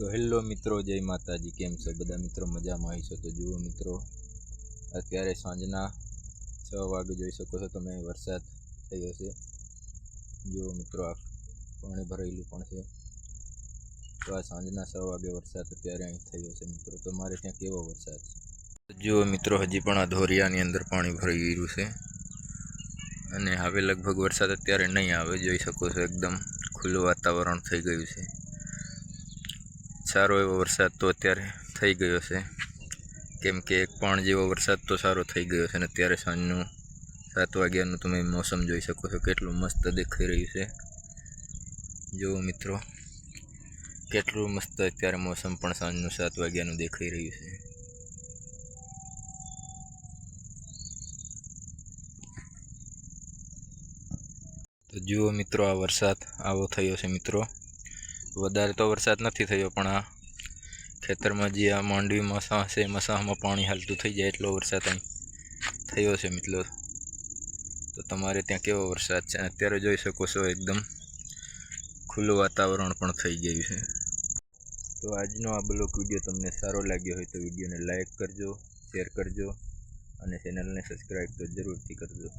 તો હેલો મિત્રો, જય માતાજી। કેમ છો બધા મિત્રો? મજામાં હશો તો જુઓ મિત્રો, અત્યારે સાંજના 6 વાગે જોઈ શકો છો તમે વરસાદ થયો છે। જુઓ મિત્રો, આ પાણી ભરેલું પણ છે। તો આ સાંજના 6 વાગે વરસાદ અત્યારે અહીં થયો છે મિત્રો। તમારે ત્યાં કેવો વરસાદ છે? જુઓ મિત્રો, હજી પણ આ ધોરિયાની અંદર પાણી ભરાઈ ગયું છે અને હવે લગભગ વરસાદ અત્યારે નહીં આવે। જોઈ શકો છો એકદમ ખુલ્લું વાતાવરણ થઈ ગયું છે। સારો એવો વરસાદ તો અત્યારે થઈ ગયો છે, કેમ કે 1 પણ જેવો વરસાદ તો સારો થઈ ગયો છે અને અત્યારે સાંજનું 7 વાગ્યાનું તમે મોસમ જોઈ શકો છો, કેટલું મસ્ત દેખાઈ રહ્યું છે। જુઓ મિત્રો, કેટલું મસ્ત અત્યારે મોસમ પણ સાંજનું 7 વાગ્યાનું દેખાઈ રહ્યું છે। તો જુઓ મિત્રો, આ વરસાદ આવો થયો છે મિત્રો। વધારે તો વરસાદ નથી થયો, પણ આ ખેતરમાં જે આ માંડવી મસા છે, મસામાં પાણી હાલતું થઈ જાય એટલો વરસાદ અહીં થયો છે મિત્રો। તો તમારે ત્યાં કેવો વરસાદ છે? અત્યારે જોઈ શકો છો એકદમ ખુલ્લું વાતાવરણ પણ થઈ ગયું છે। તો આજનો આ બ્લોગ વિડીયો તમને સારો લાગ્યો હોય તો વિડીયોને લાઈક કરજો, શેર કરજો અને ચેનલને સબસ્ક્રાઈબ તો જરૂરથી કરજો।